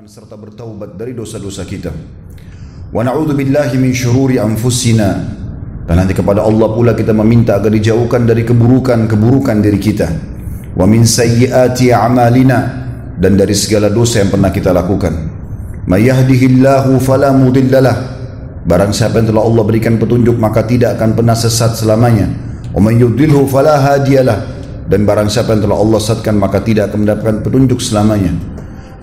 serta bertaubat dari dosa-dosa kita. Wa na'udzu billahi min syururi anfusina. Dan nanti kepada Allah pula kita meminta agar dijauhkan dari keburukan-keburukan diri kita. Wa min sayyiati a'malina, dan dari segala dosa yang pernah kita lakukan. May yahdihillahu fala mudhillalah. Barang siapa yang telah Allah berikan petunjuk maka tidak akan pernah sesat selamanya. Wa may yudhilhu fala hadiyalah. Dan barang siapa yang telah Allah sesatkan maka tidak akan mendapatkan petunjuk selamanya.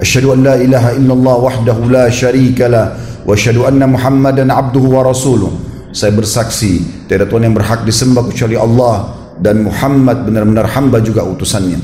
Asyhadu an la ilaha illallah wahdahu la syarika lah wa asyhadu anna Muhammadan abduhu wa rasuluh. Saya bersaksi tiada Tuhan yang berhak disembah kecuali Allah dan Muhammad benar-benar hamba juga utusannya.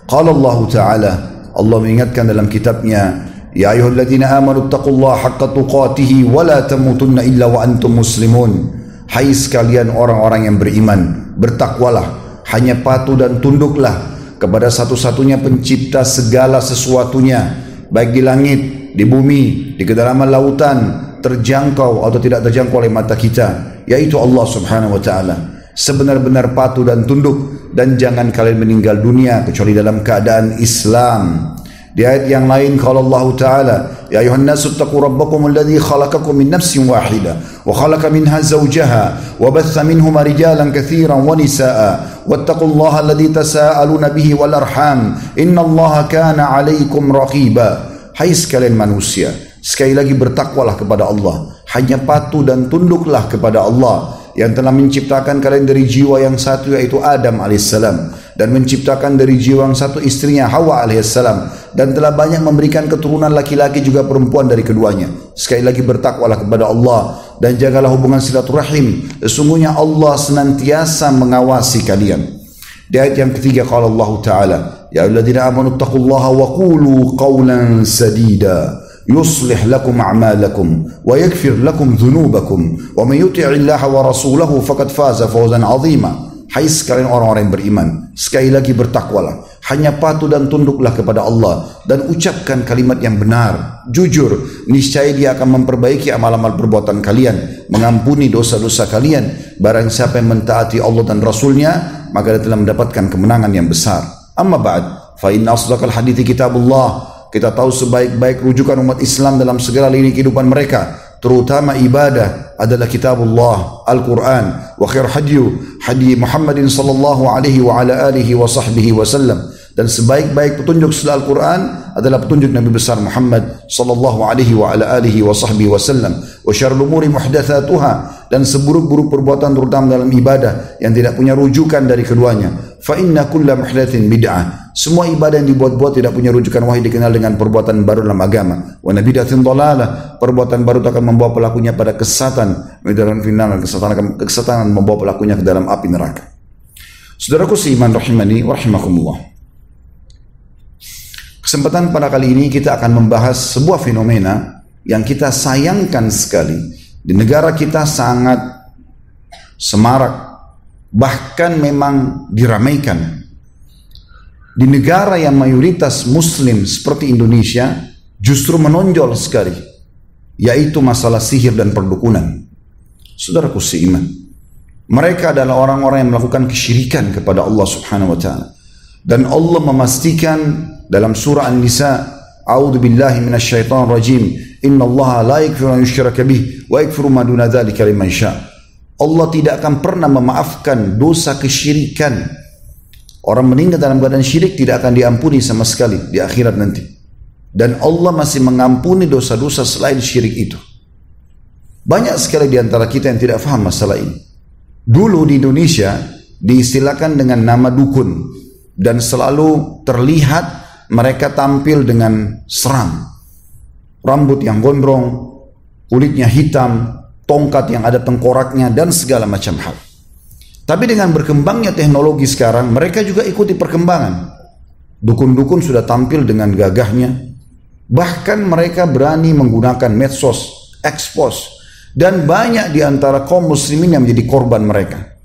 Qala Allah Ta'ala, Allah mengingatkan dalam kitabnya, ya ayyuhalladzina amanu taqullaha haqqa tuqatih wa la tamutunna illa wa antum muslimun. Hai sekalian orang-orang yang beriman, bertakwalah, hanya patuh dan tunduklah kepada satu-satunya pencipta segala sesuatunya, baik di langit, di bumi, di kedalaman lautan, terjangkau atau tidak terjangkau oleh mata kita, yaitu Allah Subhanahu wa Ta'ala. Sebenar-benar patuh dan tunduk, dan jangan kalian meninggal dunia kecuali dalam keadaan Islam. Di ayat yang lain kalau Allah Ta'ala, ya ayuhan nasu taqu rabbakum alladhi khalaqakum min nafsin wahida wa khalaqa minha zawjaha wa batha minhuma rijalan katsiran wa nisaa wattaqullaha alladhi tasaaluna bihi wal arham innallaha kana 'alaikum raqiba. Hai sekalian manusia, sekali lagi bertakwalah kepada Allah, hanya patuh dan tunduklah kepada Allah yang telah menciptakan kalian dari jiwa yang satu yaitu Adam alaihissalam, dan menciptakan dari jiwa yang satu istrinya Hawa alaihissalam, dan telah banyak memberikan keturunan laki-laki juga perempuan dari keduanya. Sekali lagi bertakwalah kepada Allah dan jagalah hubungan silaturahim, sesungguhnya Allah senantiasa mengawasi kalian. Di ayat yang ketiga qala Allah Ta'ala, ya ayyuhalladzina amanu taqullaha wa qulu qawlan sadida yuslih lakum a'malakum wa yaghfir lakum dhunubakum wa man yuti'illaha wa rasulahu faqad faza fawzan 'azima. Hai sekalian orang-orang yang beriman, sekali lagi bertakwalah, hanya patuh dan tunduklah kepada Allah dan ucapkan kalimat yang benar, jujur, niscaya Dia akan memperbaiki amal-amal perbuatan kalian, mengampuni dosa-dosa kalian. Barang siapa yang mentaati Allah dan Rasulnya, maka dia telah mendapatkan kemenangan yang besar. Amma ba'd, fa inna asdaqal hadithi kitabullah. Kita tahu sebaik-baik rujukan umat Islam dalam segala lini kehidupan mereka, terutama ibadah, adalah kitabullah, Al-Quran. Wa khair hadi Muhammadin sallallahu alaihi wa ala alihi wa sahbihi wa sallam. Dan sebaik-baik petunjuk setelah Al-Quran adalah petunjuk Nabi besar Muhammad sallallahu alaihi wa ala alihi wa sahbihi wa sallam. Wa syarrul umuri muhdatsatuha, dan seburuk-buruk perbuatan terutama dalam ibadah yang tidak punya rujukan dari keduanya. Fa inna kulla muhdatsin bid'ah. Semua ibadah yang dibuat-buat tidak punya rujukan wahyu dikenal dengan perbuatan baru dalam agama. Wa bid'atin dhalalah. Perbuatan baru itu akan membawa pelakunya pada kesesatan. Kesesatan membawa pelakunya ke dalam api neraka. Saudaraku seiman rahimani wa rahimakumullah. Kesempatan pada kali ini kita akan membahas sebuah fenomena yang kita sayangkan sekali. Di negara kita sangat semarak, bahkan memang diramaikan. Di negara yang mayoritas muslim seperti Indonesia justru menonjol sekali, yaitu masalah sihir dan perdukunan. Saudaraku seiman, mereka adalah orang-orang yang melakukan kesyirikan kepada Allah Subhanahu wa Ta'ala. Dan Allah memastikan dalam surah An-Nisa, a'udzu billahi minasyaitonir rajim, innallaha la yaghfiru an yushraka bih wa yaghfiru ma duna dzalika liman syaa. Allah tidak akan pernah memaafkan dosa kesyirikan. Orang meninggal dalam keadaan syirik tidak akan diampuni sama sekali di akhirat nanti. Dan Allah masih mengampuni dosa-dosa selain syirik itu. Banyak sekali di antara kita yang tidak faham masalah ini. Dulu di Indonesia diistilahkan dengan nama dukun, dan selalu terlihat mereka tampil dengan seram. Rambut yang gondrong, kulitnya hitam, tongkat yang ada tengkoraknya, dan segala macam hal. Tapi dengan berkembangnya teknologi sekarang, mereka juga ikuti perkembangan. Dukun-dukun sudah tampil dengan gagahnya. Bahkan mereka berani menggunakan medsos, expose, dan banyak di antara kaum muslimin yang menjadi korban mereka.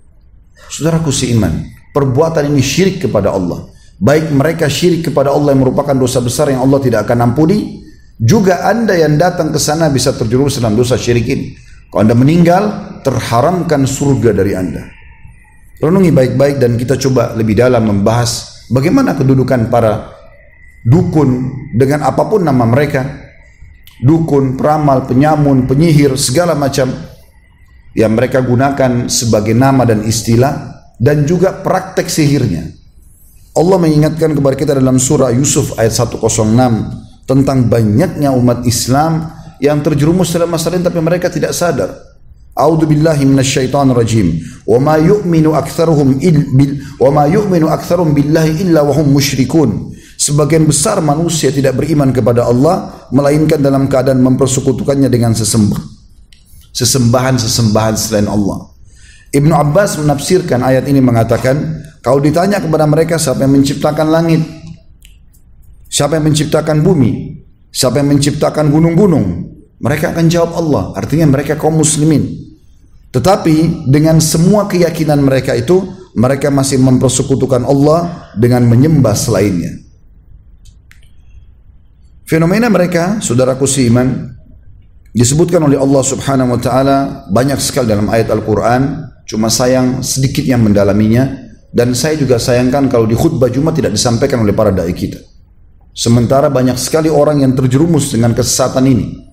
Saudaraku seiman, perbuatan ini syirik kepada Allah. Baik mereka syirik kepada Allah yang merupakan dosa besar yang Allah tidak akan ampuni, juga Anda yang datang ke sana bisa terjerumus dalam dosa syirik ini. Kalau Anda meninggal, terharamkan surga dari Anda. Renungi baik-baik dan kita coba lebih dalam membahas bagaimana kedudukan para dukun dengan apapun nama mereka, dukun, peramal, penyamun, penyihir, segala macam yang mereka gunakan sebagai nama dan istilah, dan juga praktek sihirnya. Allah mengingatkan kepada kita dalam surah Yusuf ayat 106 tentang banyaknya umat Islam yang terjerumus dalam masalah ini tapi mereka tidak sadar. A'udzu billahi minasyaitonir rajim. Wa ma yu'minu aktsaruhum billahi illa wa hum musyrikun. Sebagian besar manusia tidak beriman kepada Allah melainkan dalam keadaan mempersekutukannya dengan sesembahan-sesembahan selain Allah. Ibnu Abbas menafsirkan ayat ini mengatakan, kalau ditanya kepada mereka siapa yang menciptakan langit, siapa yang menciptakan bumi, siapa yang menciptakan gunung-gunung, mereka akan jawab Allah. Artinya mereka kaum muslimin. Tetapi dengan semua keyakinan mereka itu, mereka masih mempersekutukan Allah dengan menyembah selainnya. Fenomena mereka, saudaraku seiman, disebutkan oleh Allah Subhanahu wa taala banyak sekali dalam ayat Al-Qur'an, cuma sayang sedikit yang mendalaminya, dan saya juga sayangkan kalau di khutbah Jumat tidak disampaikan oleh para dai kita. Sementara banyak sekali orang yang terjerumus dengan kesesatan ini.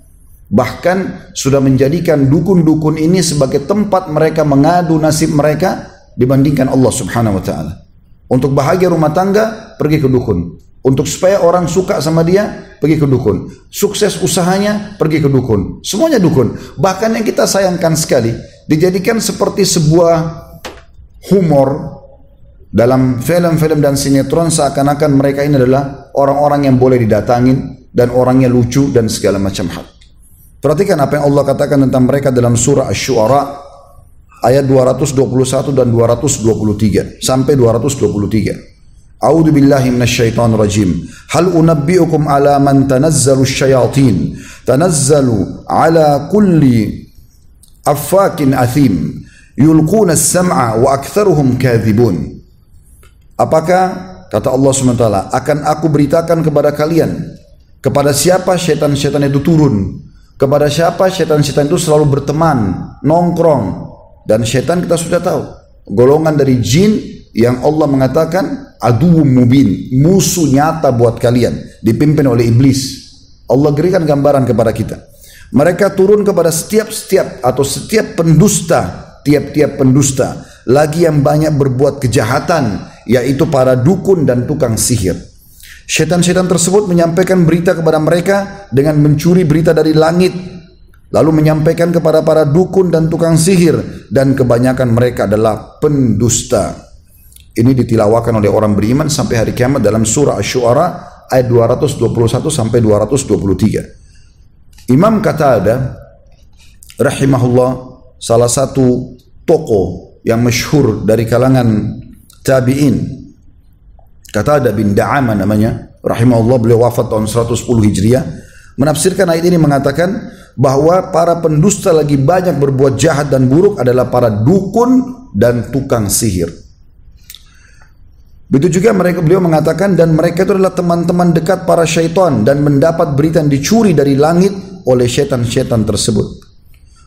Bahkan sudah menjadikan dukun-dukun ini sebagai tempat mereka mengadu nasib mereka dibandingkan Allah Subhanahu wa taala. Untuk bahagia rumah tangga, pergi ke dukun. Untuk supaya orang suka sama dia, pergi ke dukun. Sukses usahanya, pergi ke dukun. Semuanya dukun. Bahkan yang kita sayangkan sekali, dijadikan seperti sebuah humor dalam film-film dan sinetron, seakan-akan mereka ini adalah orang-orang yang boleh didatangin dan orangnya lucu dan segala macam hal. Perhatikan apa yang Allah katakan tentang mereka dalam surah Asy-Syu'ara ayat 221 dan 223 sampai 223. A'udzu billahi minasyaitonir rajim. Hal unabbi'ukum ala man tanazzalu asyayatin tanazzalu ala kulli affakin athim yulquna as-sam'a wa aktsaruhum kadhibun. Apakah, kata Allah SWT, akan aku beritakan kepada kalian kepada siapa syaitan-syaitan itu turun, kepada siapa syaitan-syaitan itu selalu berteman, nongkrong. Dan syaitan kita sudah tahu, golongan dari jin yang Allah mengatakan aduwwum mubin, musuh nyata buat kalian, dipimpin oleh iblis. Allah berikan gambaran kepada kita. Mereka turun kepada setiap pendusta, tiap-tiap pendusta, lagi yang banyak berbuat kejahatan, yaitu para dukun dan tukang sihir. Syaitan-syaitan tersebut menyampaikan berita kepada mereka dengan mencuri berita dari langit, lalu menyampaikan kepada para dukun dan tukang sihir, dan kebanyakan mereka adalah pendusta. Ini ditilawakan oleh orang beriman sampai hari kiamat dalam surah Asy-Syu'ara ayat 221 sampai 223. Imam Qatadah rahimahullah, salah satu tokoh yang masyhur dari kalangan tabi'in, Qatadah bin Da'amah namanya, rahimahullah, beliau wafat tahun 110 Hijriah, menafsirkan ayat ini mengatakan bahwa para pendusta lagi banyak berbuat jahat dan buruk adalah para dukun dan tukang sihir. Begitu juga beliau mengatakan, dan mereka itu adalah teman-teman dekat para syaitan dan mendapat berita yang dicuri dari langit oleh syaitan-syaitan tersebut.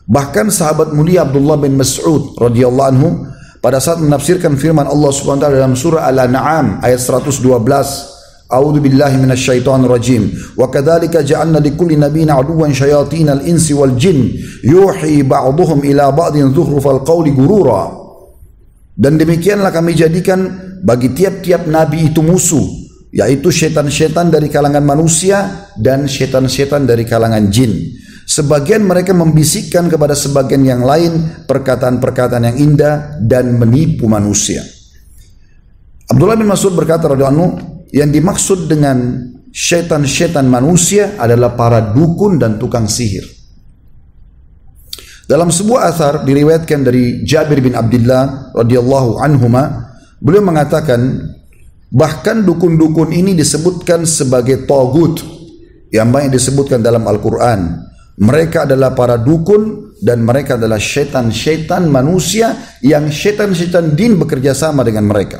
Bahkan sahabat mulia Abdullah bin Mas'ud radhiyallahu anhu pada saat menafsirkan firman Allah Subhanahu wa taala dalam surah Al-An'am ayat 112, A'udzu billahi minasyaitonir rajim. Wa kadzalika ja'alna likulli nabiyyin 'aduwwan syayatinal insi wal jin yuhi ba'dhum ila ba'din dzukhrufal qawli gurura. Dan demikianlah kami jadikan bagi tiap-tiap nabi itu musuh, yaitu syaitan-syaitan dari kalangan manusia dan syaitan-syaitan dari kalangan jin. Sebagian mereka membisikkan kepada sebagian yang lain perkataan-perkataan yang indah dan menipu manusia. Abdullah bin Mas'ud berkata radhiyallahu anhu, yang dimaksud dengan syaitan-syaitan manusia adalah para dukun dan tukang sihir. Dalam sebuah athar diriwayatkan dari Jabir bin Abdullah radhiyallahu anhuma, beliau mengatakan bahkan dukun-dukun ini disebutkan sebagai tagut yang banyak disebutkan dalam Al-Quran. Mereka adalah para dukun dan mereka adalah syaitan-syaitan manusia yang syaitan-syaitan jin bekerja sama dengan mereka.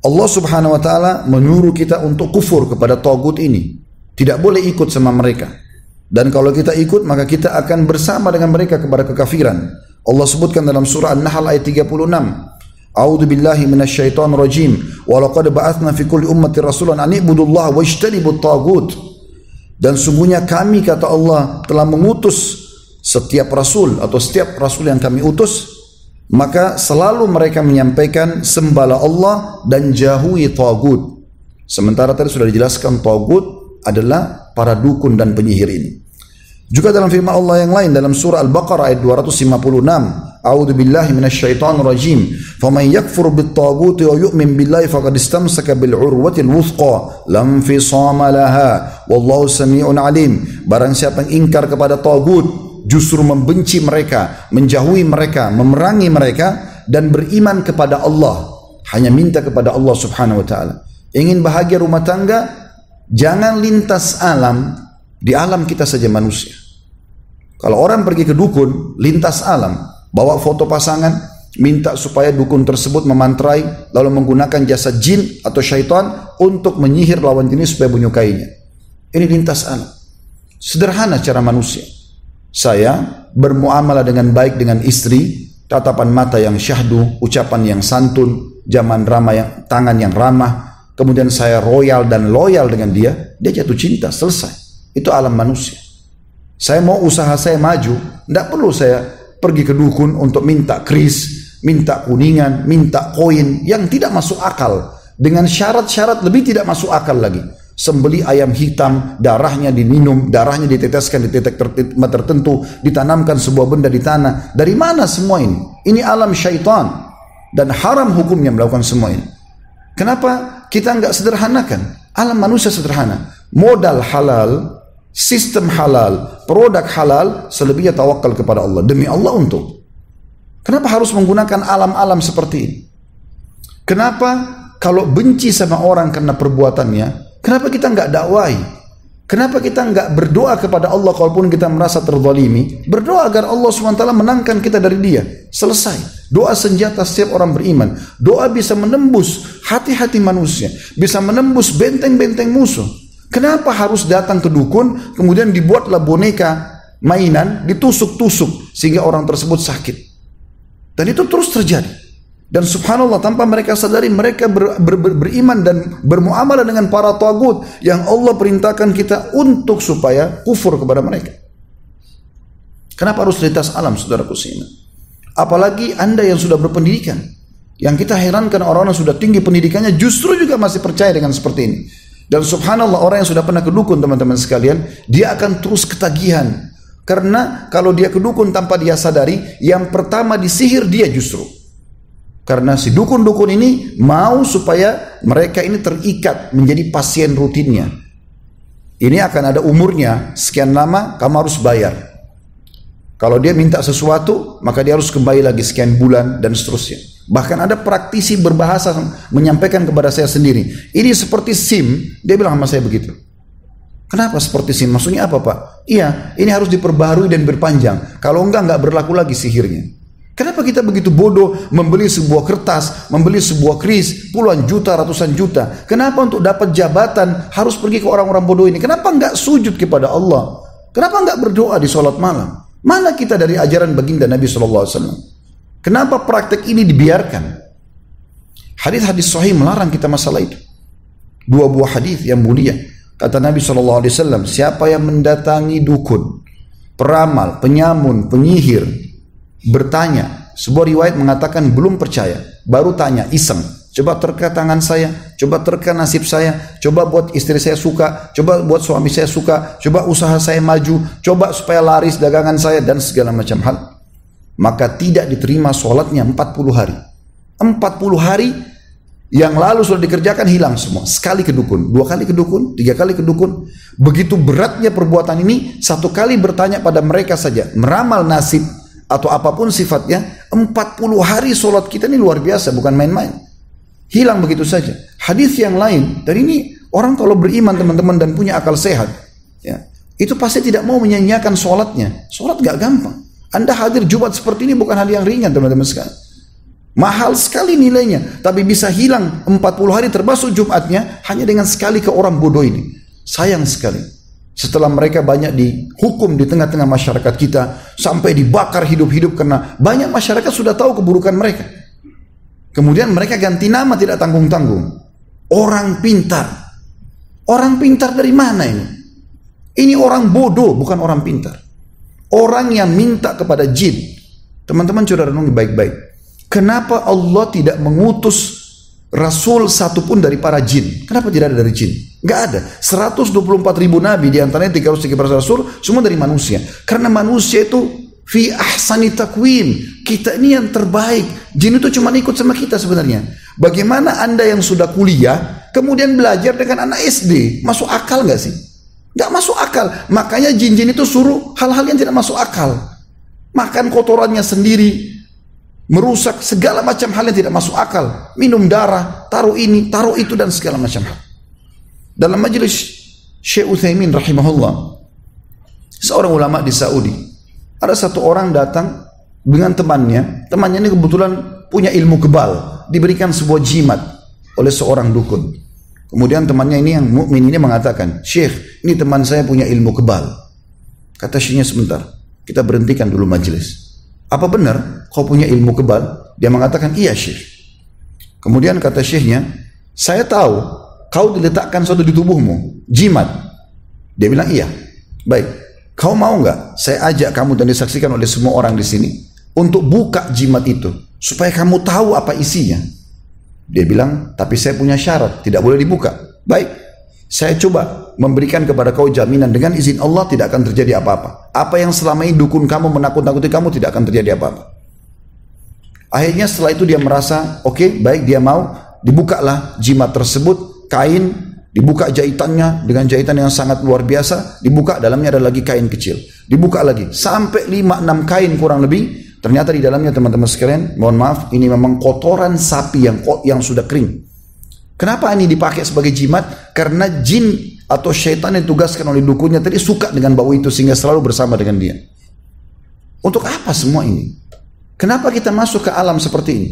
Allah Subhanahu wa taala menyuruh kita untuk kufur kepada tagut ini. Tidak boleh ikut sama mereka. Dan kalau kita ikut, maka kita akan bersama dengan mereka kepada kekafiran. Allah sebutkan dalam surah An-Nahl ayat 36. A'udzu billahi minasyaitonir rajim. Wa laqad ba'atsna fi kulli ummatin rasulan an i'budullaha wajtanibut taghut. Dan sungguhnya kami, kata Allah, telah mengutus setiap rasul atau setiap rasul yang kami utus, maka selalu mereka menyampaikan sembahlah Allah dan jauhi taghut. Sementara tadi sudah dijelaskan taghut adalah para dukun dan penyihir ini. Juga dalam firman Allah yang lain dalam surah Al-Baqarah ayat 256, A'udzu billahi minasyaitonir rajim. Faman yakfur bit-taghuti wa yu'min billahi faqad istamsaka bil 'urwatil wuthqa lam fisama laha wallahu samii'un 'alim. Barang siapa yang ingkar kepada tagut, justru membenci mereka, menjauhi mereka, memerangi mereka dan beriman kepada Allah, hanya minta kepada Allah Subhanahu wa taala. Ingin bahagia rumah tangga, jangan lintas alam. Di alam kita saja manusia. Kalau orang pergi ke dukun, lintas alam, bawa foto pasangan, minta supaya dukun tersebut memantrai, lalu menggunakan jasa jin atau syaitan untuk menyihir lawan jenis supaya menyukainya. Ini lintas alam. Sederhana cara manusia. Saya bermuamalah dengan baik dengan istri, tatapan mata yang syahdu, ucapan yang santun, zaman ramah yang tangan yang ramah, kemudian saya royal dan loyal dengan dia jatuh cinta, selesai. Itu alam manusia. Saya mau usaha saya maju, tidak perlu saya pergi ke dukun untuk minta kris, minta kuningan, minta koin yang tidak masuk akal, dengan syarat-syarat lebih tidak masuk akal lagi. Sembeli ayam hitam, darahnya diminum, darahnya diteteskan di titik tertentu, ditanamkan sebuah benda di tanah. Dari mana semua ini? Ini alam syaitan dan haram hukumnya melakukan semua ini. Kenapa kita nggak sederhanakan? Alam manusia sederhana, modal halal, sistem halal, produk halal, selebihnya tawakal kepada Allah. Demi Allah untuk. Kenapa harus menggunakan alam-alam seperti ini? Kenapa kalau benci sama orang karena perbuatannya, kenapa kita nggak dakwai? Kenapa kita nggak berdoa kepada Allah kalaupun kita merasa terzalimi? Berdoa agar Allah SWT menangkan kita dari dia. Selesai. Doa senjata setiap orang beriman. Doa bisa menembus hati-hati manusia, bisa menembus benteng-benteng musuh. Kenapa harus datang ke dukun, kemudian dibuatlah boneka mainan, ditusuk-tusuk sehingga orang tersebut sakit. Dan itu terus terjadi. Dan subhanallah, tanpa mereka sadari, mereka beriman dan bermuamalah dengan para tagut yang Allah perintahkan kita untuk supaya kufur kepada mereka. Kenapa harus lintas alam, saudaraku seiman? Apalagi Anda yang sudah berpendidikan. Yang kita herankan, orang-orang yang sudah tinggi pendidikannya justru juga masih percaya dengan seperti ini. Dan subhanallah, orang yang sudah pernah ke dukun, teman-teman sekalian, dia akan terus ketagihan. Karena kalau dia ke dukun tanpa dia sadari, yang pertama disihir dia justru. Karena si dukun-dukun ini mau supaya mereka ini terikat menjadi pasien rutinnya. Ini akan ada umurnya, sekian lama kamu harus bayar. Kalau dia minta sesuatu, maka dia harus kembali lagi sekian bulan dan seterusnya. Bahkan ada praktisi berbahasa menyampaikan kepada saya sendiri, ini seperti SIM, dia bilang sama saya begitu. Kenapa seperti SIM? Maksudnya apa, Pak? Iya, ini harus diperbaharui dan berpanjang. Kalau enggak berlaku lagi sihirnya. Kenapa kita begitu bodoh membeli sebuah kertas, membeli sebuah kris, puluhan juta, ratusan juta? Kenapa untuk dapat jabatan harus pergi ke orang-orang bodoh ini? Kenapa enggak sujud kepada Allah? Kenapa enggak berdoa di sholat malam? Mana kita dari ajaran baginda Nabi SAW? Kenapa praktek ini dibiarkan? Hadis-hadis sahih melarang kita masalah itu. Dua buah hadis yang mulia. Kata Nabi SAW, siapa yang mendatangi dukun, peramal, penyamun, penyihir, bertanya, sebuah riwayat mengatakan belum percaya, baru tanya, iseng, coba terka tangan saya, coba terka nasib saya, coba buat istri saya suka, coba buat suami saya suka, coba usaha saya maju, coba supaya laris dagangan saya, dan segala macam hal. Maka tidak diterima sholatnya 40 hari. 40 hari yang lalu sudah dikerjakan hilang semua. Sekali ke dukun, 2 kali ke dukun, 3 kali ke dukun. Begitu beratnya perbuatan ini, 1 kali bertanya pada mereka saja, meramal nasib atau apapun sifatnya, 40 hari sholat kita ini luar biasa, bukan main-main. Hilang begitu saja. Hadis yang lain, dan ini orang kalau beriman teman-teman dan punya akal sehat, ya, itu pasti tidak mau menyanyiakan sholatnya. Sholat gak gampang. Anda hadir Jumat seperti ini bukan hal yang ringan, teman-teman sekalian. Mahal sekali nilainya, tapi bisa hilang 40 hari termasuk Jumatnya hanya dengan sekali ke orang bodoh ini. Sayang sekali. Setelah mereka banyak dihukum di tengah-tengah masyarakat kita, sampai dibakar hidup-hidup karena banyak masyarakat sudah tahu keburukan mereka. Kemudian mereka ganti nama tidak tanggung-tanggung. Orang pintar. Orang pintar dari mana ini? Ini orang bodoh, bukan orang pintar. Orang yang minta kepada jin. Teman-teman coba renungi baik-baik. Kenapa Allah tidak mengutus Rasul satupun dari para jin? Kenapa tidak ada dari jin? Nggak ada. 124.000 nabi, diantaranya 313 rasul, semua dari manusia. Karena manusia itu fi ahsani takwim. Kita ini yang terbaik. Jin itu cuma ikut sama kita sebenarnya. Bagaimana Anda yang sudah kuliah, kemudian belajar dengan anak SD? Masuk akal nggak sih? Nggak masuk akal. Makanya jin-jin itu suruh hal-hal yang tidak masuk akal. Makan kotorannya sendiri, merusak segala macam hal yang tidak masuk akal. Minum darah, taruh ini, taruh itu, dan segala macam hal. Dalam majelis Syekh Utsaimin rahimahullah, seorang ulama di Saudi, ada satu orang datang dengan temannya. Temannya ini kebetulan punya ilmu kebal, diberikan sebuah jimat oleh seorang dukun. Kemudian temannya ini yang mukmin ini mengatakan, "Syekh, ini teman saya punya ilmu kebal." Kata syekhnya, "Sebentar, kita berhentikan dulu majelis. Apa benar kau punya ilmu kebal?" Dia mengatakan, "Iya, Syekh." Kemudian kata syekhnya, "Saya tahu kau diletakkan sesuatu di tubuhmu, jimat." Dia bilang, "Iya." "Baik, kau mau nggak saya ajak kamu dan disaksikan oleh semua orang di sini untuk buka jimat itu supaya kamu tahu apa isinya?" Dia bilang, "Tapi saya punya syarat, tidak boleh dibuka." "Baik, saya coba memberikan kepada kau jaminan dengan izin Allah tidak akan terjadi apa-apa. Apa yang selama ini dukun kamu menakut-nakuti kamu tidak akan terjadi apa-apa." Akhirnya setelah itu dia merasa oke, baik, dia mau. Dibukalah jimat tersebut, kain, dibuka jahitannya dengan jahitan yang sangat luar biasa. Dibuka, dalamnya ada lagi kain kecil. Dibuka lagi sampai 5-6 kain kurang lebih. Ternyata di dalamnya, teman-teman sekalian, mohon maaf, ini memang kotoran sapi yang sudah kering. Kenapa ini dipakai sebagai jimat? Karena jin atau syaitan yang ditugaskan oleh dukunnya tadi suka dengan bau itu sehingga selalu bersama dengan dia. Untuk apa semua ini? Kenapa kita masuk ke alam seperti ini?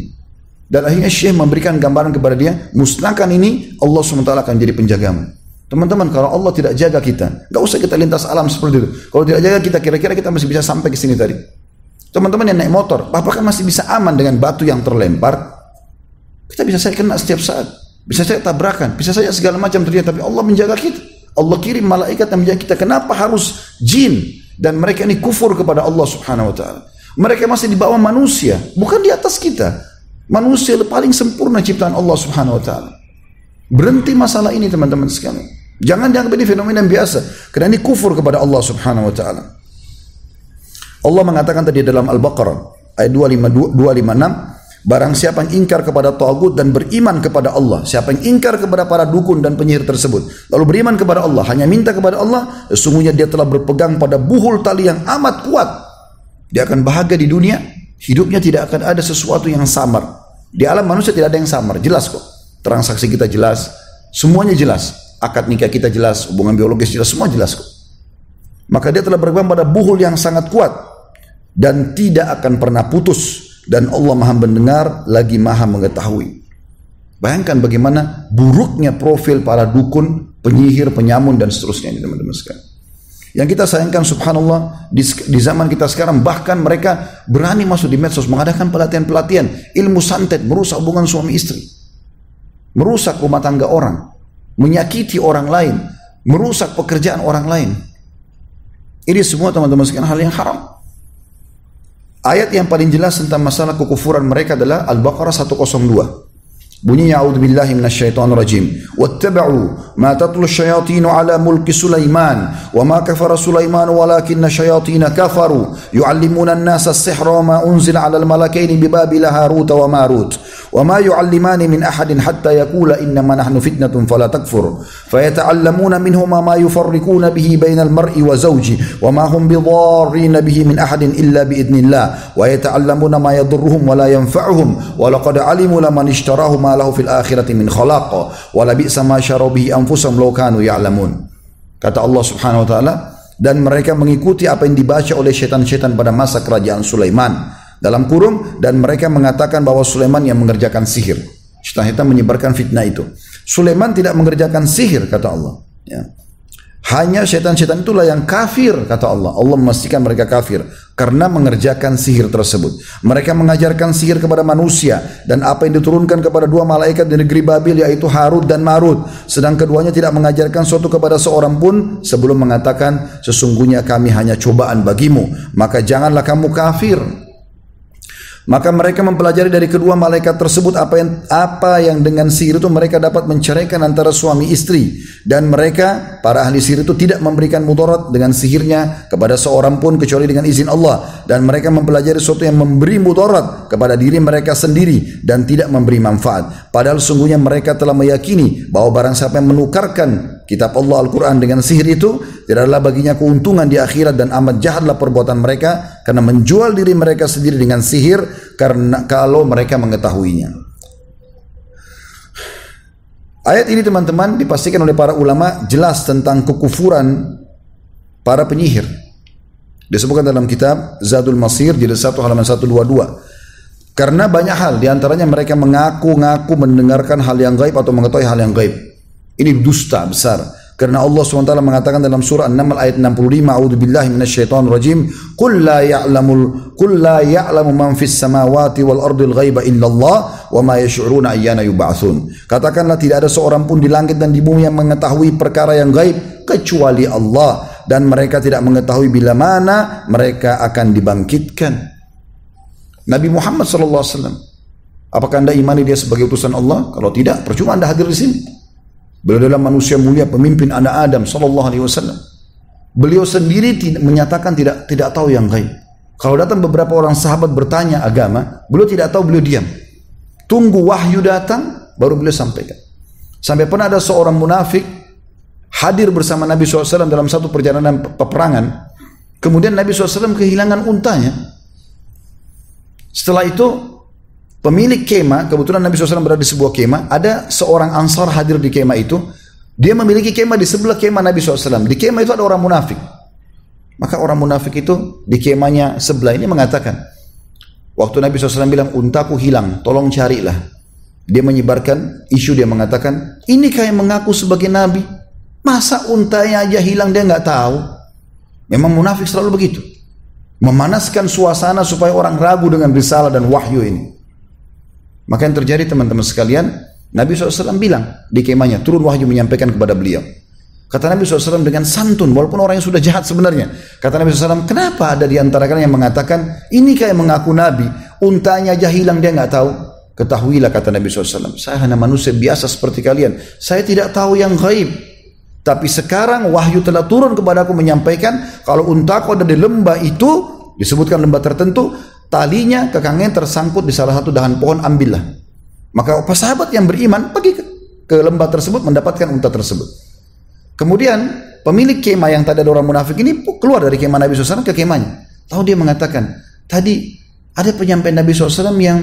Dan akhirnya Syekh memberikan gambaran kepada dia, musnahkan ini, Allah SWT akan jadi penjagamu. Teman-teman, kalau Allah tidak jaga kita, gak usah kita lintas alam seperti itu. Kalau tidak jaga kita, kira-kira kita masih bisa sampai ke sini tadi. Teman-teman yang naik motor, apakah masih bisa aman dengan batu yang terlempar? Kita bisa saja kena setiap saat, bisa saja tabrakan, bisa saja segala macam terjadi, tapi Allah menjaga kita. Allah kirim malaikat yang menjaga kita. Kenapa harus jin? Dan mereka ini kufur kepada Allah Subhanahu wa ta'ala. Mereka masih di bawah manusia, bukan di atas kita. Manusia paling sempurna ciptaan Allah Subhanahu wa ta'ala. Berhenti masalah ini, teman-teman sekalian. Jangan dianggap ini fenomena yang biasa, karena ini kufur kepada Allah Subhanahu wa ta'ala. Allah mengatakan tadi dalam Al-Baqarah ayat 256, barang siapa yang ingkar kepada tagut dan beriman kepada Allah, siapa yang ingkar kepada para dukun dan penyihir tersebut, lalu beriman kepada Allah, hanya minta kepada Allah, sesungguhnya dia telah berpegang pada buhul tali yang amat kuat. Dia akan bahagia di dunia, hidupnya tidak akan ada sesuatu yang samar. Di alam manusia tidak ada yang samar, jelas kok. Transaksi kita jelas, semuanya jelas. Akad nikah kita jelas, hubungan biologis jelas, semua jelas kok. Maka dia telah berpegang pada buhul yang sangat kuat dan tidak akan pernah putus, dan Allah maha mendengar lagi maha mengetahui. Bayangkan bagaimana buruknya profil para dukun, penyihir, penyamun dan seterusnya ini, teman-teman sekalian. Yang kita sayangkan, subhanallah, di zaman kita sekarang bahkan mereka berani masuk di medsos, mengadakan pelatihan-pelatihan ilmu santet, merusak hubungan suami istri, merusak rumah tangga orang, menyakiti orang lain, merusak pekerjaan orang lain. Ini semua, teman-teman sekalian, hal yang haram. Ayat yang paling jelas tentang masalah kekufuran mereka adalah Al-Baqarah 102. Bunyinya, a'udzubillahi minasyaitonirrajim. Wattaba'u ma tatlu asyayatin 'ala mulki Sulaiman wa ma kafara Sulaiman walakinna syayatin kafaru yu'allimuna an-nasa as-sihra wa ma unzila 'ala al-malakaini bi Babila Harut wa Marut wa ma yu'allimani min ahadin hatta yaqula innama nahnu fitnatun fala takfur fayata'allamuna minhuma ma yufarriquna bihi bainal mar'i wa zawji wa ma hum bidarrin bihi min ahadin illa bi idnillah wa yata'allamuna ma yadurruhum wa la yanfa'uhum wa laqad 'alimu laman ishtarahu ma lahu fil akhirati min khalaq wa la bi'sa ma syaraw bihi anfusahum law kanu ya'lamun. Kata Allah Subhanahu wa taala, dan mereka mengikuti apa yang dibaca oleh syaitan-syaitan pada masa kerajaan Sulaiman, dalam kurung, dan mereka mengatakan bahwa Sulaiman yang mengerjakan sihir. Syaitan menyebarkan fitnah itu. Sulaiman tidak mengerjakan sihir, kata Allah, ya. Hanya syaitan-syaitan itulah yang kafir, kata Allah. Allah memastikan mereka kafir karena mengerjakan sihir tersebut. Mereka mengajarkan sihir kepada manusia dan apa yang diturunkan kepada dua malaikat di negeri Babil, yaitu Harut dan Marut. Sedang keduanya tidak mengajarkan suatu kepada seorang pun sebelum mengatakan, sesungguhnya kami hanya cobaan bagimu, maka janganlah kamu kafir. Maka mereka mempelajari dari kedua malaikat tersebut apa yang dengan sihir itu mereka dapat menceraikan antara suami istri, dan mereka para ahli sihir itu tidak memberikan mudarat dengan sihirnya kepada seorang pun kecuali dengan izin Allah, dan mereka mempelajari sesuatu yang memberi mudarat kepada diri mereka sendiri dan tidak memberi manfaat, padahal sungguhnya mereka telah meyakini bahwa barang siapa yang menukarkan kitab Allah Al-Quran dengan sihir itu tidaklah baginya keuntungan di akhirat, dan amat jahatlah perbuatan mereka karena menjual diri mereka sendiri dengan sihir karena kalau mereka mengetahuinya. Ayat ini teman-teman dipastikan oleh para ulama jelas tentang kekufuran para penyihir. Disebutkan dalam kitab Zadul Masir jilid 1 halaman 122. Karena banyak hal, diantaranya mereka mengaku-ngaku mendengarkan hal yang gaib atau mengetahui hal yang gaib. Ini dusta besar. Karena Allah SWT mengatakan dalam surah An-Naml ayat 65, A'udzubillahi minasyaitonir rajim, Qul la ya'lamu man fis samawati wal ardil ghaiba illallah wa ma yash'uruna ayyana yub'atsun. Katakanlah tidak ada seorang pun di langit dan di bumi yang mengetahui perkara yang gaib kecuali Allah, dan mereka tidak mengetahui bila mana mereka akan dibangkitkan. Nabi Muhammad SAW, apakah anda imani dia sebagai utusan Allah? Kalau tidak, percuma anda hadir di sini. Beliau adalah manusia mulia, pemimpin anak Adam SAW. Beliau sendiri menyatakan tidak tahu yang gaib. Kalau datang beberapa orang sahabat bertanya agama, beliau tidak tahu, beliau diam. Tunggu wahyu datang, baru beliau sampaikan. Sampai pernah ada seorang munafik hadir bersama Nabi SAW dalam satu perjalanan peperangan. Kemudian Nabi SAW kehilangan untanya. Setelah itu pemilik kemah, kebetulan Nabi SAW berada di sebuah kemah, ada seorang Ansar hadir di kemah itu. Dia memiliki kemah di sebelah kemah Nabi SAW. Di kemah itu ada orang munafik. Maka orang munafik itu di kemahnya sebelah ini mengatakan, waktu Nabi SAW bilang, untaku hilang, tolong carilah. Dia menyebarkan isu, dia mengatakan, ini kayak mengaku sebagai Nabi. Masa untanya aja hilang dia nggak tahu? Memang munafik selalu begitu. Memanaskan suasana supaya orang ragu dengan risalah dan wahyu ini. Maka yang terjadi teman-teman sekalian, Nabi SAW bilang di kemahnya, turun wahyu menyampaikan kepada beliau. Kata Nabi SAW dengan santun, walaupun orang yang sudah jahat sebenarnya. Kata Nabi SAW, kenapa ada di antara kalian yang mengatakan, ini kayak mengaku Nabi, untanya aja hilang dia nggak tahu. Ketahuilah, kata Nabi SAW, saya hanya manusia biasa seperti kalian. Saya tidak tahu yang gaib. Tapi sekarang wahyu telah turun kepadaku menyampaikan, kalau untaku ada di lembah itu, disebutkan lembah tertentu, talinya kekangnya tersangkut di salah satu dahan pohon, ambillah. Maka sahabat yang beriman pergi ke lembah tersebut mendapatkan unta tersebut. Kemudian pemilik kemah yang tadi ada orang munafik ini keluar dari kemah Nabi SAW ke kemahnya. Lalu dia mengatakan, tadi ada penyampaian Nabi SAW yang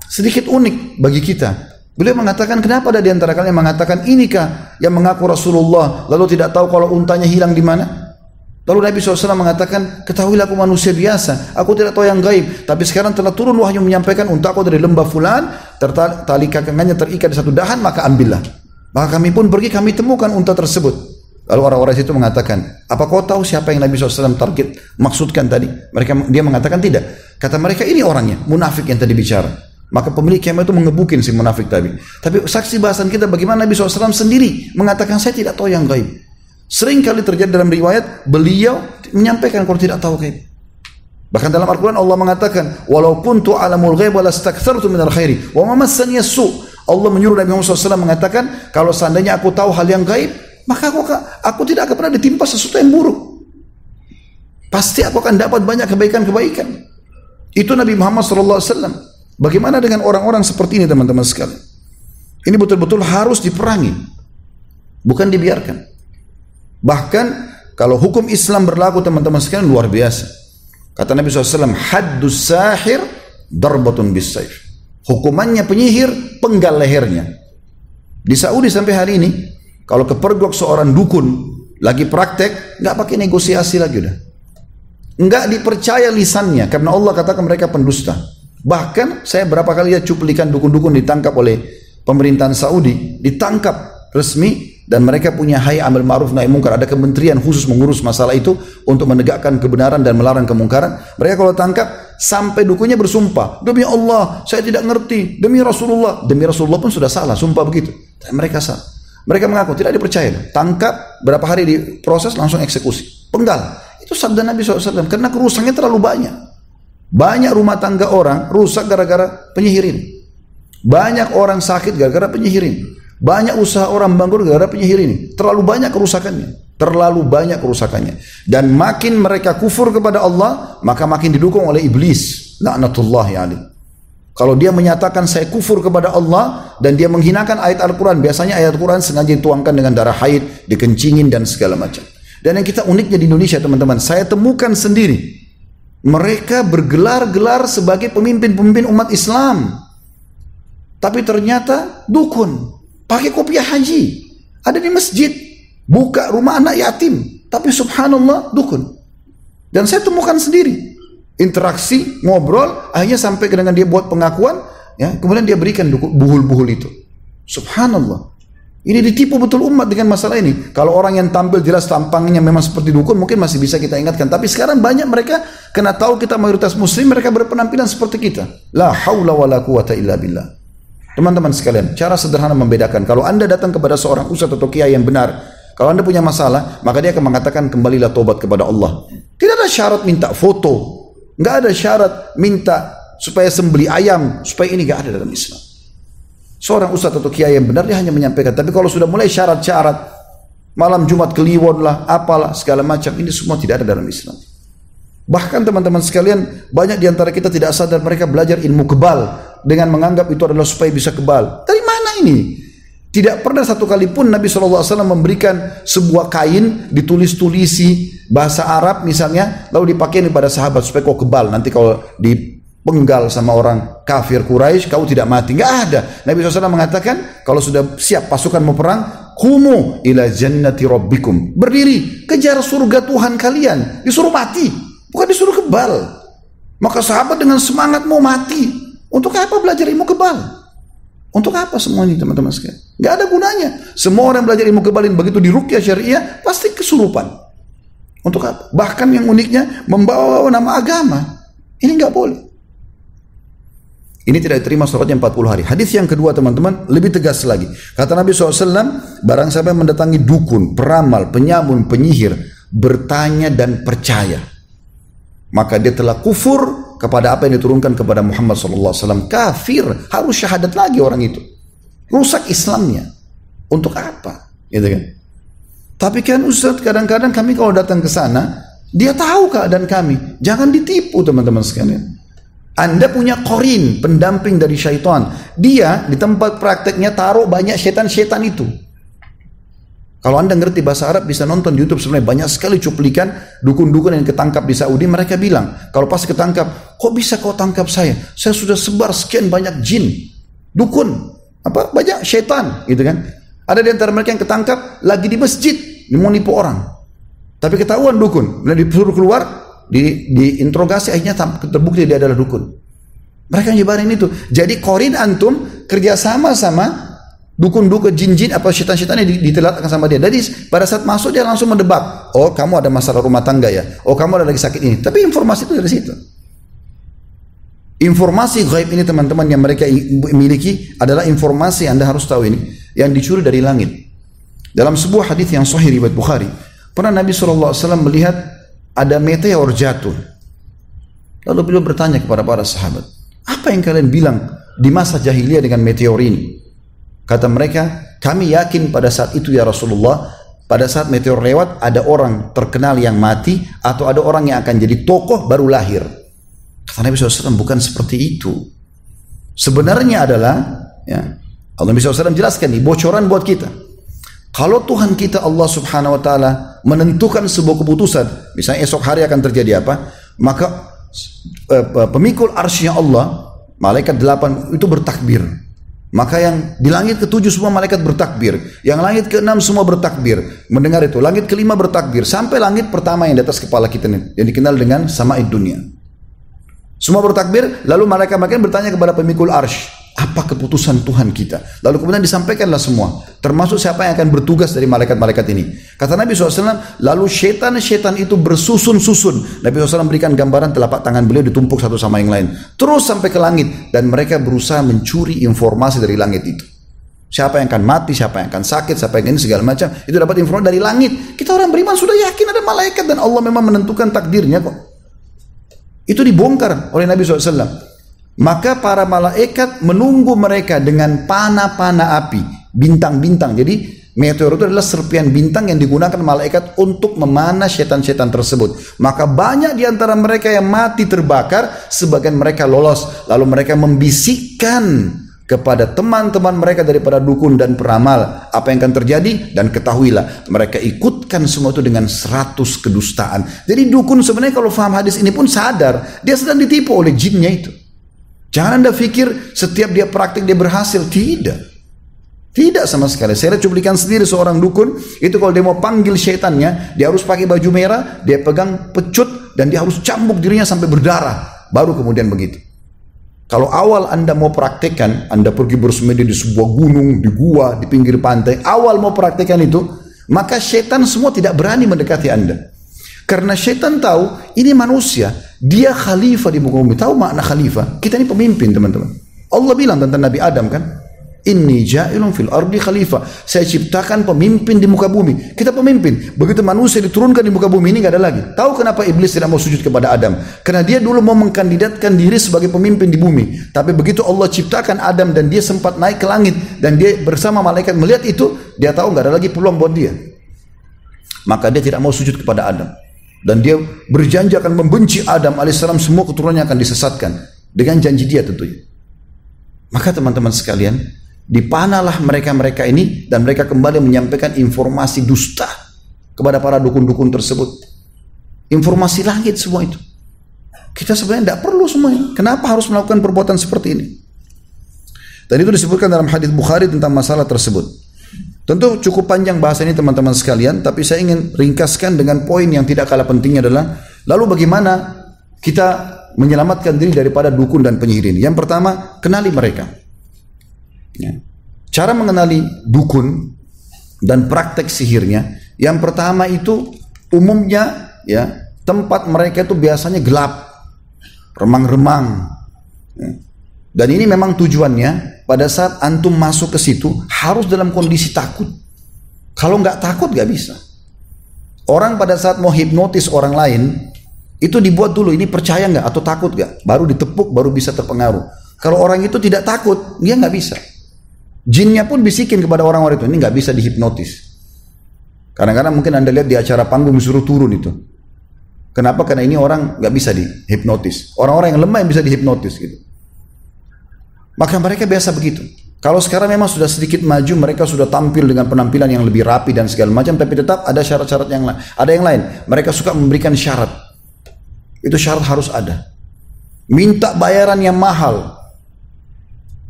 sedikit unik bagi kita. Beliau mengatakan, kenapa ada di antara kalian yang mengatakan, inikah yang mengaku Rasulullah lalu tidak tahu kalau untanya hilang di mana? Lalu Nabi SAW mengatakan, ketahuilah aku manusia biasa, aku tidak tahu yang gaib, tapi sekarang telah turun wahyu menyampaikan untaku dari lembah fulan, tali kakangannya terikat di satu dahan, maka ambillah. Maka kami pun pergi, kami temukan unta tersebut. Lalu orang-orang itu mengatakan, apa kau tahu siapa yang Nabi SAW target maksudkan tadi? Dia mengatakan tidak. Kata mereka, ini orangnya, munafik yang tadi bicara. Maka pemilik kemah itu mengebukin si munafik tadi. Tapi saksi bahasan kita bagaimana Nabi SAW sendiri mengatakan, saya tidak tahu yang gaib. Sering kali terjadi dalam riwayat, beliau menyampaikan kalau tidak tahu gaib. Bahkan dalam Al-Quran Allah mengatakan, walau kuntu alamul ghaib walastakthartu minal khairi wa ma massani as-su. Allah menyuruh Nabi Muhammad SAW mengatakan, kalau seandainya aku tahu hal yang gaib, maka aku tidak akan pernah ditimpa sesuatu yang buruk. Pasti aku akan dapat banyak kebaikan-kebaikan. Itu Nabi Muhammad SAW. Bagaimana dengan orang-orang seperti ini teman-teman sekalian? Ini betul-betul harus diperangi, bukan dibiarkan. Bahkan kalau hukum Islam berlaku teman-teman sekalian luar biasa. Kata Nabi SAW, haddus sahir darbatun bis saif. Hukumannya penyihir, penggal lehernya. Di Saudi sampai hari ini, kalau kepergok seorang dukun lagi praktek, nggak pakai negosiasi lagi udah. Nggak dipercaya lisannya, karena Allah katakan mereka pendusta. Bahkan saya berapa kali lihat cuplikan dukun-dukun ditangkap oleh pemerintahan Saudi, ditangkap resmi, dan mereka punya hayy amil ma'ruf nahi munkar, ada kementerian khusus mengurus masalah itu untuk menegakkan kebenaran dan melarang kemungkaran. Mereka kalau tangkap sampai dukunnya bersumpah, demi Allah saya tidak ngerti, demi Rasulullah pun sudah salah, sumpah begitu. Dan mereka salah. Mereka mengaku tidak dipercaya. Tangkap, berapa hari diproses, langsung eksekusi, penggal. Itu sabda Nabi SAW, karena kerusakannya terlalu banyak. Banyak rumah tangga orang rusak gara-gara penyihir ini. Banyak orang sakit gara-gara penyihir ini. Banyak usaha orang bangkrut gara-gara penyihir ini. Terlalu banyak kerusakannya. Terlalu banyak kerusakannya. Dan makin mereka kufur kepada Allah, maka makin didukung oleh iblis. La'natullahi alaih. Kalau dia menyatakan saya kufur kepada Allah dan dia menghinakan ayat Al-Quran, biasanya ayat Al-Quran sengaja dituangkan dengan darah haid, dikencingin dan segala macam. Dan yang kita uniknya di Indonesia teman-teman, saya temukan sendiri, mereka bergelar-gelar sebagai pemimpin-pemimpin umat Islam. Tapi ternyata dukun, pakai kopiah haji, ada di masjid, buka rumah anak yatim, tapi subhanallah dukun. Dan saya temukan sendiri, interaksi, ngobrol, akhirnya sampai dengan dia buat pengakuan, ya, kemudian dia berikan buhul-buhul itu. Subhanallah. Ini ditipu betul umat dengan masalah ini. Kalau orang yang tampil jelas tampangnya memang seperti dukun, mungkin masih bisa kita ingatkan. Tapi sekarang banyak mereka, karena tahu kita mayoritas muslim, mereka berpenampilan seperti kita. La haula wa la quwata illa billah. Teman-teman sekalian, cara sederhana membedakan. Kalau anda datang kepada seorang ustaz atau kiai yang benar, kalau anda punya masalah, maka dia akan mengatakan kembalilah tobat kepada Allah. Tidak ada syarat minta foto, nggak ada syarat minta supaya sembeli ayam, supaya ini nggak ada dalam Islam. Seorang ustaz atau kiai yang benar dia hanya menyampaikan. Tapi kalau sudah mulai syarat-syarat, malam Jumat Kliwon lah, apalah segala macam, ini semua tidak ada dalam Islam. Bahkan teman-teman sekalian, banyak di antara kita tidak sadar mereka belajar ilmu kebal dengan menganggap itu adalah supaya bisa kebal. Dari mana ini? Tidak pernah satu kali pun Nabi SAW memberikan sebuah kain ditulis-tulisi bahasa Arab misalnya, lalu dipakai kepada sahabat supaya kau kebal. Nanti kalau dipenggal sama orang kafir Quraisy, kau tidak mati. Nggak ada. Nabi SAW mengatakan kalau sudah siap pasukan mau perang, kumu ila jannati rabbikum, berdiri kejar surga Tuhan kalian. Disuruh mati, bukan disuruh kebal. Maka sahabat dengan semangat mau mati. Untuk apa belajar ilmu kebal? Untuk apa semua ini teman-teman sekalian? Nggak ada gunanya. Semua orang belajar ilmu kebalin begitu di ruqyah syariah pasti kesurupan. Untuk apa? Bahkan yang uniknya membawa nama agama. Ini nggak boleh. Ini tidak diterima sholatnya 40 hari. Hadis yang kedua teman-teman lebih tegas lagi. Kata Nabi SAW, barang siapa yang mendatangi dukun, peramal, penyamun, penyihir, bertanya dan percaya, maka dia telah kufur kepada apa yang diturunkan kepada Muhammad SAW. Kafir, harus syahadat lagi orang itu. Rusak Islamnya. Untuk apa? Gitu kan? Tapi kan Ustaz, kadang-kadang kami kalau datang ke sana, dia tahu keadaan kami. Jangan ditipu teman-teman sekalian. Anda punya korin, pendamping dari syaitan. Dia di tempat prakteknya taruh banyak syaitan-syaitan itu. Kalau Anda ngerti bahasa Arab bisa nonton di YouTube sebenarnya banyak sekali cuplikan dukun-dukun yang ketangkap di Saudi. Mereka bilang, kalau pas ketangkap, kok bisa kau tangkap saya? Saya sudah sebar sekian banyak jin, dukun, apa banyak syaitan, gitu kan? Ada di antara mereka yang ketangkap lagi di masjid, mau nipu orang. Tapi ketahuan dukun, dan disuruh keluar, diinterogasi, akhirnya terbukti dia adalah dukun. Mereka nyebarin itu. Jadi korin antum kerjasama sama dukun-dukun jin-jin apa syaitan-syaitan yang ditelatkan sama dia. Jadi pada saat masuk dia langsung mendebak. Oh kamu ada masalah rumah tangga ya. Oh kamu ada lagi sakit ini. Tapi informasi itu dari situ. Informasi gaib ini teman-teman yang mereka miliki adalah informasi Anda harus tahu ini. Yang dicuri dari langit. Dalam sebuah hadis yang sahih riwayat Bukhari. Pernah Nabi SAW melihat ada meteor jatuh. Lalu beliau bertanya kepada para sahabat. Apa yang kalian bilang di masa jahiliyah dengan meteor ini? Kata mereka, kami yakin pada saat itu ya Rasulullah, pada saat meteor lewat ada orang terkenal yang mati atau ada orang yang akan jadi tokoh baru lahir. Kata Nabi SAW, bukan seperti itu. Sebenarnya adalah, ya, Allah Nabi SAW jelaskan nih, bocoran buat kita. Kalau Tuhan kita Allah Subhanahu Wa Taala menentukan sebuah keputusan, misalnya esok hari akan terjadi apa, maka pemikul arsy-Nya Allah, malaikat 8 itu bertakbir. Maka yang di langit ke-7 semua malaikat bertakbir. Yang langit ke-6 semua bertakbir. Mendengar itu. Langit ke-5 bertakbir. Sampai langit pertama yang di atas kepala kita nih. Yang dikenal dengan sama'id dunia. Semua bertakbir. Lalu malaikat bertanya kepada pemikul arsy. Apa keputusan Tuhan kita? Lalu kemudian disampaikanlah semua, termasuk siapa yang akan bertugas dari malaikat-malaikat ini. Kata Nabi SAW, lalu syaitan-syaitan itu bersusun-susun. Nabi SAW berikan gambaran telapak tangan beliau ditumpuk satu sama yang lain, terus sampai ke langit, dan mereka berusaha mencuri informasi dari langit itu. Siapa yang akan mati, siapa yang akan sakit, siapa yang ini segala macam, itu dapat informasi dari langit. Kita orang beriman sudah yakin ada malaikat dan Allah memang menentukan takdirnya kok. Itu dibongkar oleh Nabi SAW. Maka para malaikat menunggu mereka dengan panah-panah api, bintang-bintang. Jadi meteor itu adalah serpian bintang yang digunakan malaikat untuk memanah setan-setan tersebut. Maka banyak di antara mereka yang mati terbakar, sebagian mereka lolos. Lalu mereka membisikkan kepada teman-teman mereka daripada dukun dan peramal apa yang akan terjadi, dan ketahuilah mereka ikutkan semua itu dengan 100 kedustaan. Jadi dukun sebenarnya kalau faham hadis ini pun sadar dia sedang ditipu oleh jinnya itu. Jangan Anda pikir setiap dia praktik dia berhasil. Tidak sama sekali. Saya cuplikan sendiri seorang dukun, itu kalau dia mau panggil syaitannya, dia harus pakai baju merah, dia pegang pecut, dan dia harus cambuk dirinya sampai berdarah. Baru kemudian begitu. Kalau awal Anda mau praktekkan, Anda pergi bersemedi di sebuah gunung, di gua, di pinggir pantai, awal mau praktekkan itu, maka syaitan semua tidak berani mendekati Anda. Karena syaitan tahu ini manusia, dia khalifah di muka bumi. Tahu makna khalifah? Kita ini pemimpin, teman-teman. Allah bilang tentang Nabi Adam kan, inni ja'ilun fil ardi khalifah. Saya ciptakan pemimpin di muka bumi. Kita pemimpin. Begitu manusia diturunkan di muka bumi ini nggak ada lagi. Tahu kenapa iblis tidak mau sujud kepada Adam? Karena dia dulu mau mengkandidatkan diri sebagai pemimpin di bumi. Tapi begitu Allah ciptakan Adam dan dia sempat naik ke langit dan dia bersama malaikat melihat itu, dia tahu nggak ada lagi peluang buat dia. Maka dia tidak mau sujud kepada Adam. Dan dia berjanji akan membenci Adam alaihissalam, semua keturunannya akan disesatkan dengan janji dia tentunya. Maka teman-teman sekalian, dipanahlah mereka-mereka ini dan mereka kembali menyampaikan informasi dusta kepada para dukun-dukun tersebut. Informasi langit semua itu. Kita sebenarnya tidak perlu semuanya. Kenapa harus melakukan perbuatan seperti ini? Dan itu disebutkan dalam hadis Bukhari tentang masalah tersebut. Tentu cukup panjang bahasa ini teman-teman sekalian, tapi saya ingin ringkaskan dengan poin yang tidak kalah pentingnya adalah, lalu bagaimana kita menyelamatkan diri daripada dukun dan penyihir ini? Yang pertama, kenali mereka. Ya. Cara mengenali dukun dan praktek sihirnya, yang pertama itu umumnya ya tempat mereka itu biasanya gelap, remang-remang. Ya. Dan ini memang tujuannya pada saat antum masuk ke situ harus dalam kondisi takut. Kalau nggak takut nggak bisa. Orang pada saat mau hipnotis orang lain itu dibuat dulu ini percaya nggak atau takut nggak, baru ditepuk baru bisa terpengaruh. Kalau orang itu tidak takut dia nggak bisa. Jinnya pun bisikin kepada orang-orang itu, ini nggak bisa dihipnotis. Kadang-kadang mungkin Anda lihat di acara panggung disuruh turun itu. Kenapa? Karena ini orang nggak bisa dihipnotis. Orang-orang yang lemah yang bisa dihipnotis gitu. Maka mereka biasa begitu. Kalau sekarang memang sudah sedikit maju, mereka sudah tampil dengan penampilan yang lebih rapi dan segala macam, tapi tetap ada syarat-syarat yang lain. Ada yang lain, mereka suka memberikan syarat. Itu syarat harus ada. Minta bayaran yang mahal.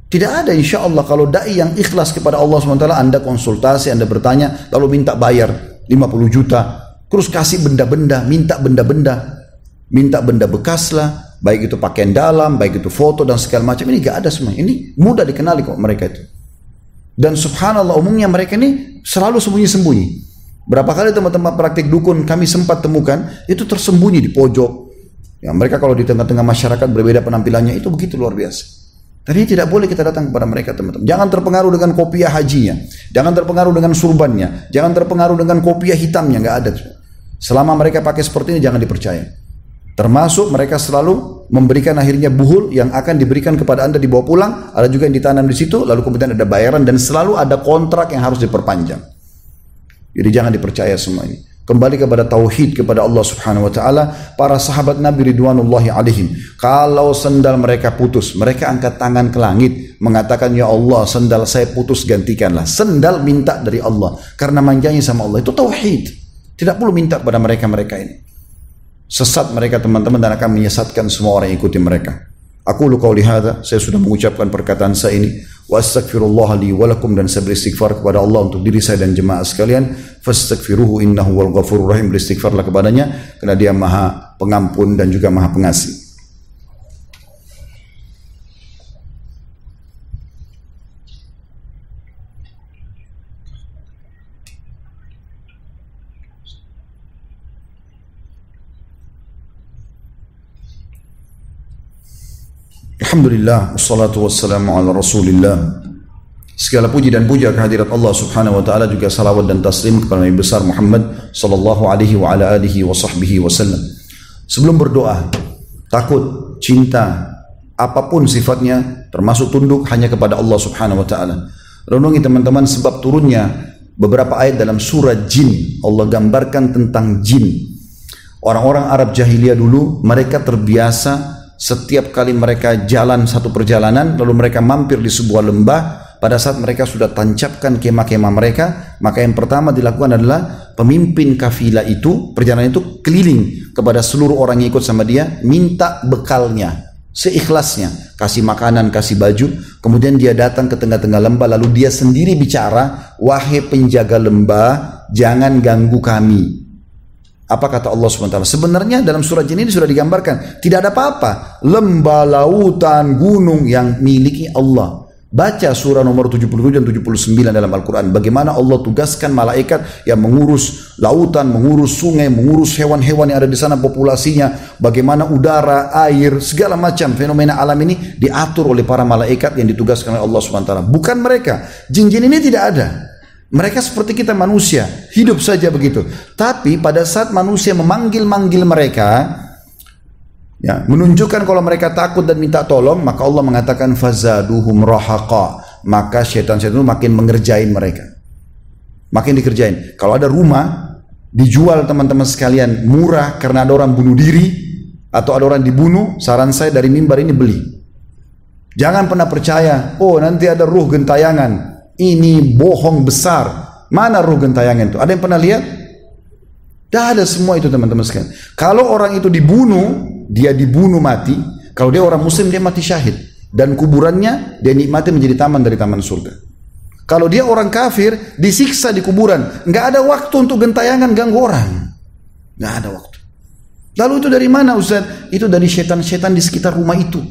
Tidak ada insya Allah kalau da'i yang ikhlas kepada Allah SWT, Anda konsultasi, Anda bertanya, lalu minta bayar 50 juta, terus kasih benda-benda, minta benda bekas lah, baik itu pakaian dalam, baik itu foto dan segala macam. Ini gak ada semua. Ini mudah dikenali kok mereka itu. Dan subhanallah umumnya mereka ini selalu sembunyi-sembunyi. Berapa kali teman-teman praktik dukun kami sempat temukan itu tersembunyi di pojok. Ya, mereka kalau di tengah-tengah masyarakat berbeda penampilannya itu begitu luar biasa. Dan ini tidak boleh kita datang kepada mereka teman-teman. Jangan terpengaruh dengan kopiah hajinya, jangan terpengaruh dengan surbannya, jangan terpengaruh dengan kopiah hitamnya, nggak ada. Selama mereka pakai seperti ini jangan dipercaya. Termasuk mereka selalu memberikan akhirnya buhul yang akan diberikan kepada Anda dibawa pulang, ada juga yang ditanam di situ, lalu kemudian ada bayaran dan selalu ada kontrak yang harus diperpanjang. Jadi jangan dipercaya semua ini. Kembali kepada tauhid kepada Allah Subhanahu wa taala. Para sahabat Nabi ridwanullahi alaihim, kalau sendal mereka putus, mereka angkat tangan ke langit mengatakan, ya Allah, sendal saya putus gantikanlah. Sendal minta dari Allah karena manjanya sama Allah. Itu tauhid. Tidak perlu minta kepada mereka-mereka ini. Sesat mereka teman-teman dan akan menyesatkan semua orang yang ikuti mereka. Aku lu qauli hadza, saya sudah mengucapkan perkataan saya ini, wa astaghfirullah li wa lakum, dan saya beristighfar kepada Allah untuk diri saya dan jemaah sekalian. Fastaghfiruhu innahu wal ghafurur rahim, beristighfarlah kepadanya karena Dia Maha Pengampun dan juga Maha Pengasih. Alhamdulillah, wassalatu wassalamu ala rasulillah. Segala puji dan puja kehadirat Allah subhanahu wa ta'ala, juga salawat dan taslim kepada Nabi besar Muhammad sallallahu alaihi wa ala alihi wa sahbihi wasallam. Sebelum berdoa, takut, cinta, apapun sifatnya, termasuk tunduk hanya kepada Allah subhanahu wa ta'ala. Renungi teman-teman sebab turunnya beberapa ayat dalam surah Jin. Allah gambarkan tentang jin. Orang-orang Arab jahiliyah dulu, mereka terbiasa setiap kali mereka jalan satu perjalanan, lalu mereka mampir di sebuah lembah. Pada saat mereka sudah tancapkan kemah-kemah mereka, maka yang pertama dilakukan adalah pemimpin kafilah itu, perjalanan itu keliling kepada seluruh orang yang ikut sama dia, minta bekalnya seikhlasnya, kasih makanan, kasih baju. Kemudian dia datang ke tengah-tengah lembah, lalu dia sendiri bicara, wahai penjaga lembah, jangan ganggu kami. Apa kata Allah SWT? Sebenarnya dalam surah Jin ini sudah digambarkan, tidak ada apa-apa. Lembah, lautan, gunung yang miliki Allah. Baca surah nomor 77 dan 79 dalam Al-Quran. Bagaimana Allah tugaskan malaikat yang mengurus lautan, mengurus sungai, mengurus hewan-hewan yang ada di sana populasinya. Bagaimana udara, air, segala macam fenomena alam ini diatur oleh para malaikat yang ditugaskan oleh Allah SWT. Bukan mereka. Jin-jin ini tidak ada. Mereka seperti kita manusia, hidup saja begitu. Tapi pada saat manusia memanggil-manggil mereka, ya, menunjukkan kalau mereka takut dan minta tolong, maka Allah mengatakan fazaduhum rahaqa. Maka syaitan-syaitan itu makin mengerjain mereka. Makin dikerjain. Kalau ada rumah dijual teman-teman sekalian murah karena ada orang bunuh diri atau ada orang dibunuh, saran saya dari mimbar ini beli. Jangan pernah percaya, oh nanti ada ruh gentayangan. Ini bohong besar. Mana ruh gentayangan itu? Ada yang pernah lihat? Tidak ada semua itu teman-teman sekalian. Kalau orang itu dibunuh, dia dibunuh mati. Kalau dia orang muslim, dia mati syahid. Dan kuburannya dia nikmati menjadi taman dari taman surga. Kalau dia orang kafir, disiksa di kuburan. Nggak ada waktu untuk gentayangan ganggu orang. Nggak ada waktu. Lalu itu dari mana Ustaz? Itu dari setan-setan di sekitar rumah itu.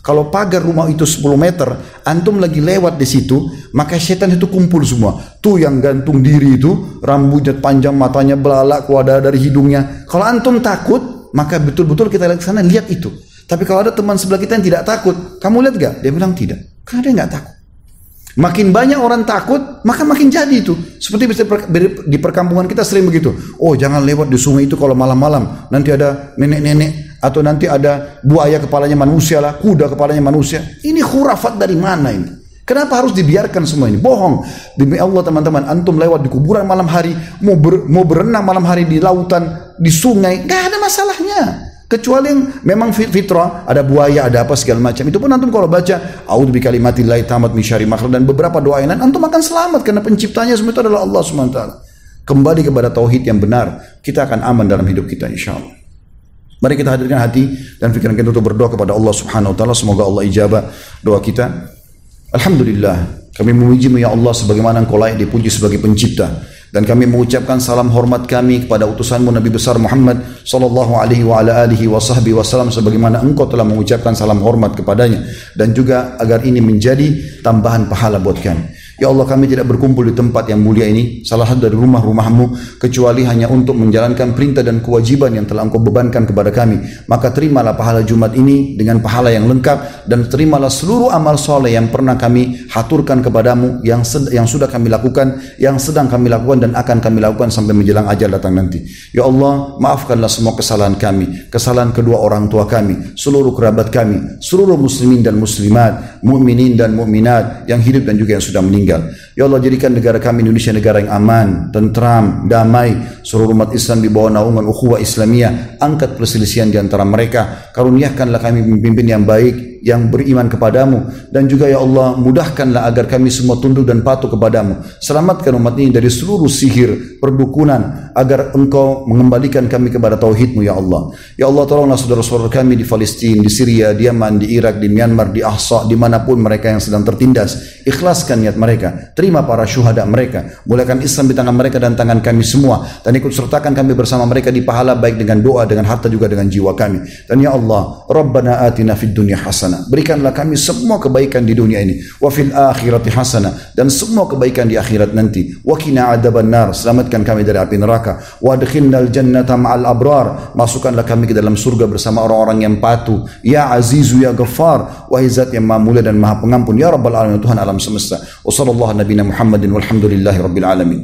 Kalau pagar rumah itu 10 meter, antum lagi lewat di situ, maka setan itu kumpul semua. Tuh yang gantung diri itu, rambutnya panjang, matanya belalak, keluar dari hidungnya. Kalau antum takut, maka betul-betul kita lihat ke sana, lihat itu. Tapi kalau ada teman sebelah kita yang tidak takut, kamu lihat gak? Dia bilang tidak. Karena dia nggak takut. Makin banyak orang takut, maka makin jadi itu. Seperti di perkampungan kita sering begitu. Oh jangan lewat di sungai itu kalau malam-malam. Nanti ada nenek-nenek. Atau nanti ada buaya kepalanya manusia lah, kuda kepalanya manusia. Ini khurafat dari mana ini? Kenapa harus dibiarkan semua ini? Bohong. Demi Allah teman-teman, antum lewat di kuburan malam hari, mau berenang malam hari di lautan, di sungai, gak ada masalahnya. Kecuali yang memang fitrah, ada buaya, ada apa segala macam. Itu pun antum kalau baca, a'udzu bikalimatillahi tammat min syarri ma khalaq, dan beberapa doa lain, antum akan selamat karena penciptanya semua itu adalah Allah SWT. Kembali kepada tauhid yang benar, kita akan aman dalam hidup kita insyaallah. Mari kita hadirkan hati dan pikiran kita untuk berdoa kepada Allah Subhanahu wa taala. Semoga Allah ijabah doa kita. Alhamdulillah, kami memuji-Mu ya Allah sebagaimana Engkau layak dipuji sebagai pencipta. Dan kami mengucapkan salam hormat kami kepada utusan-Mu Nabi besar Muhammad sallallahu alaihi wa ala alihi wa sahbihi wasallam sebagaimana Engkau telah mengucapkan salam hormat kepadanya, dan juga agar ini menjadi tambahan pahala buat kami. Ya Allah, kami tidak berkumpul di tempat yang mulia ini, salah satu dari rumah-rumah-Mu, kecuali hanya untuk menjalankan perintah dan kewajiban yang telah Engkau bebankan kepada kami. Maka terimalah pahala Jumat ini dengan pahala yang lengkap, dan terimalah seluruh amal soleh yang pernah kami haturkan kepadamu, yang sudah kami lakukan, yang sedang kami lakukan, dan akan kami lakukan sampai menjelang ajal datang nanti. Ya Allah, maafkanlah semua kesalahan kami, kesalahan kedua orang tua kami, seluruh kerabat kami, seluruh muslimin dan muslimat, mukminin dan mukminat yang hidup dan juga yang sudah meninggal. Ya Allah, jadikan negara kami Indonesia negara yang aman, tentram, damai. Seluruh umat Islam di bawah naungan ukhuwah Islamiyah. Angkat perselisihan di antara mereka. Karuniakanlah kami pemimpin yang baik, yang beriman kepadamu, dan juga ya Allah mudahkanlah agar kami semua tunduk dan patuh kepadamu. Selamatkan umat ini dari seluruh sihir, perdukunan, agar Engkau mengembalikan kami kepada tauhid-Mu ya Allah. Ya Allah, tolonglah saudara-saudara kami di Palestina, di Syria, di Yaman, di Irak, di Myanmar, di Ahsa, dimanapun mereka yang sedang tertindas. Ikhlaskan niat mereka, terima para syuhada mereka, muliakan Islam di tangan mereka dan tangan kami semua, dan ikut sertakan kami bersama mereka di pahala baik dengan doa, dengan harta, juga dengan jiwa kami. Dan ya Allah, Rabbana atina fid dunya hasanah hasanah. Berikanlah kami semua kebaikan di dunia ini. Wa fil akhirati hasanah, dan semua kebaikan di akhirat nanti. Wa qina adzabannar, selamatkan kami dari api neraka. Wa adkhilnal jannata ma'al abrar, masukkanlah kami ke dalam surga bersama orang-orang yang patuh. Ya Azizu ya Ghaffar, wahai Zat yang Maha Mulia dan Maha Pengampun, ya Rabbal Alamin, Tuhan alam semesta. Wa sallallahu nabiyana Muhammadin walhamdulillahi rabbil alamin.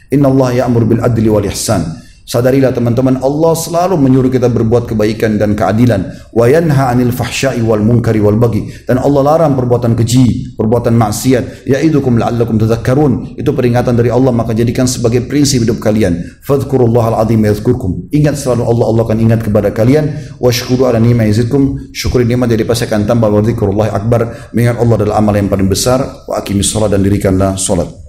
Inna Allah ya'mur bil adli wal ihsan. Sadarilah teman-teman, Allah selalu menyuruh kita berbuat kebaikan dan keadilan. Wa yanha 'anil fahsya'i wal munkari wal baghi, dan Allah larang perbuatan keji, perbuatan maksiat. Ya'idukum la'allakum tadhakkarun, itu peringatan dari Allah, maka jadikan sebagai prinsip hidup kalian. Fadhkurullahal 'azim yadhkurkum, ingat selalu Allah, Allah akan ingat kepada kalian. Washkuru 'ala ni'mati yazidkum, syukuri nikmat jadi pasti akan tambah. Wa dzikrullahi akbar, mengingat Allah adalah amal yang paling besar. Wa aqimis shalah, dan dirikanlah salat.